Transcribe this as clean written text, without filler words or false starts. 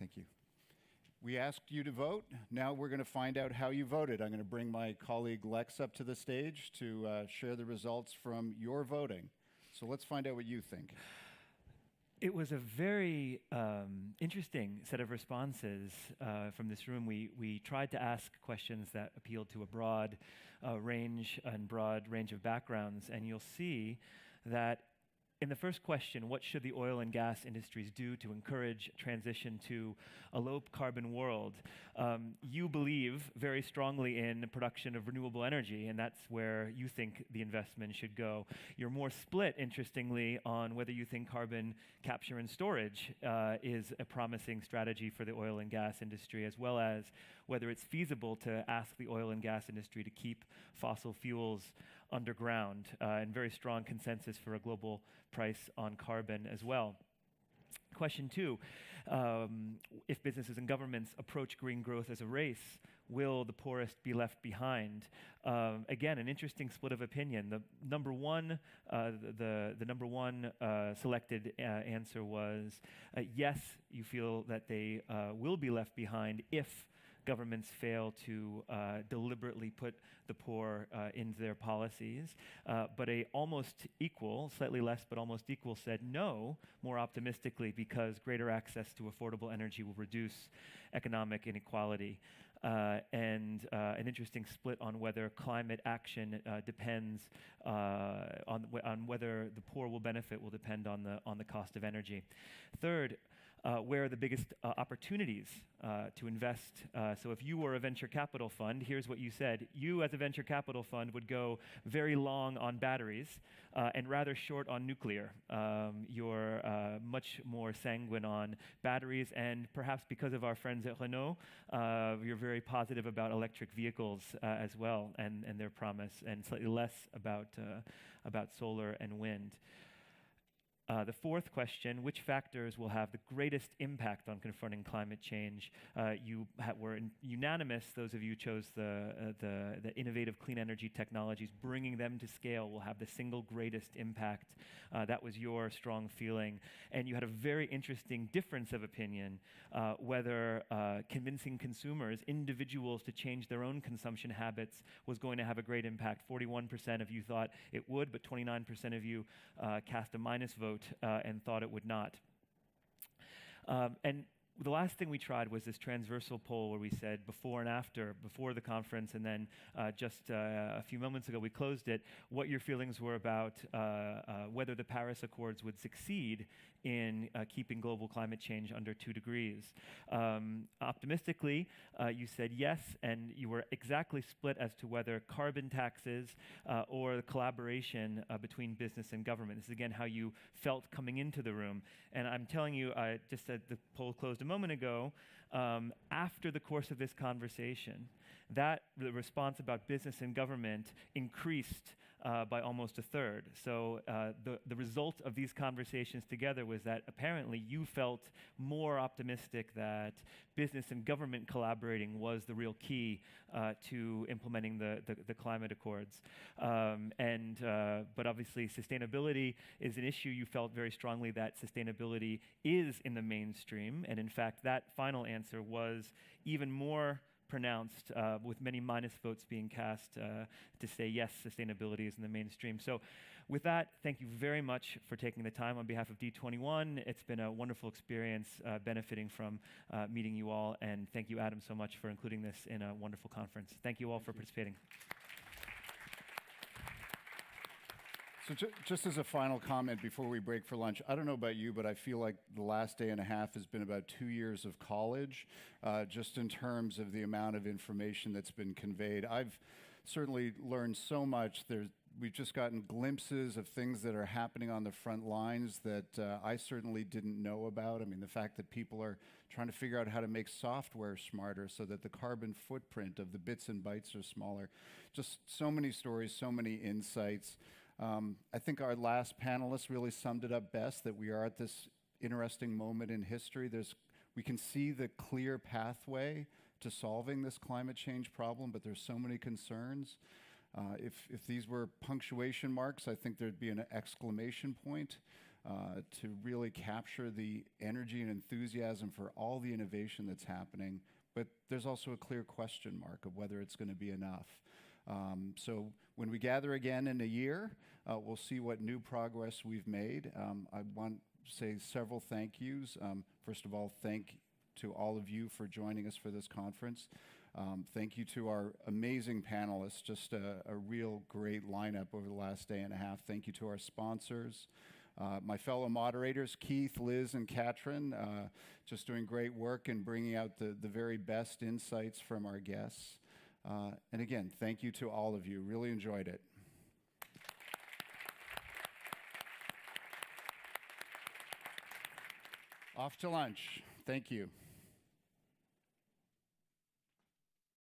Thank you. We asked you to vote. Now we're going to find out how you voted. I'm going to bring my colleague Lex up to the stage to share the results from your voting. So let's find out what you think. It was a very interesting set of responses from this room. We tried to ask questions that appealed to a broad range of backgrounds, and you'll see that in the first question, what should the oil and gas industries do to encourage transition to a low-carbon world? You believe very strongly in the production of renewable energy, and that's where you think the investment should go. You're more split, interestingly, on whether you think carbon capture and storage is a promising strategy for the oil and gas industry, as well as whether it's feasible to ask the oil and gas industry to keep fossil fuels underground, and very strong consensus for a global price on carbon as well. Question 2, if businesses and governments approach green growth as a race, will the poorest be left behind? Again, an interesting split of opinion. The number one selected answer was yes, you feel that they will be left behind if governments fail to deliberately put the poor into their policies. But a almost equal, slightly less but almost equal, said no, more optimistically, because greater access to affordable energy will reduce economic inequality. And an interesting split on whether climate action depends on whether the poor will benefit will depend on the cost of energy. Third, where are the biggest opportunities to invest? So if you were a venture capital fund, here's what you said. You, as a venture capital fund, would go very long on batteries and rather short on nuclear. You're much more sanguine on batteries, and perhaps because of our friends at Renault, you're very positive about electric vehicles as well and their promise, and slightly less about solar and wind. The fourth question, which factors will have the greatest impact on confronting climate change? You were unanimous, those of you who chose the innovative clean energy technologies. Bringing them to scale will have the single greatest impact. That was your strong feeling. And you had a very interesting difference of opinion, whether convincing consumers, individuals, to change their own consumption habits was going to have a great impact. 41% of you thought it would, but 29% of you cast a minus vote and thought it would not. And the last thing we tried was this transversal poll where we said before and after, before the conference, and then just a few moments ago we closed it, what your feelings were about whether the Paris Accords would succeed in keeping global climate change under 2 degrees. Optimistically, you said yes, and you were exactly split as to whether carbon taxes or the collaboration between business and government. This is again how you felt coming into the room. And I'm telling you, I just said the poll closed a moment ago, after the course of this conversation, the response about business and government increased by almost 1/3. So the result of these conversations together was that apparently you felt more optimistic that business and government collaborating was the real key to implementing the climate accords. But obviously sustainability is an issue. You felt very strongly that sustainability is in the mainstream, and in fact that final answer was even more pronounced, with many minus votes being cast to say yes, sustainability is in the mainstream. So with that, thank you very much for taking the time on behalf of D21. It's been a wonderful experience benefiting from meeting you all, and thank you, Adam, so much for including this in a wonderful conference. Thank you all for participating. So just as a final comment before we break for lunch, I don't know about you, but I feel like the last day and a half has been about 2 years of college, just in terms of the amount of information that's been conveyed. I've certainly learned so much. We've just gotten glimpses of things that are happening on the front lines that I certainly didn't know about. I mean, the fact that people are trying to figure out how to make software smarter so that the carbon footprint of the bits and bytes are smaller. Just so many stories, so many insights. I think our last panelist really summed it up best, that we are at this interesting moment in history. We can see the clear pathway to solving this climate change problem, but there's so many concerns. If these were punctuation marks, I think there'd be an exclamation point. to really capture the energy and enthusiasm for all the innovation that's happening. But there's also a clear question mark of whether it's going to be enough. So when we gather again in a year, we'll see what new progress we've made. I want to say several thank yous. First of all, thank to all of you for joining us for this conference. Thank you to our amazing panelists, just a real great lineup over the last day and a half. Thank you to our sponsors. My fellow moderators, Keith, Liz, and Katrin, just doing great work and bringing out the very best insights from our guests. And again, thank you to all of you. Really enjoyed it. Off to lunch. Thank you.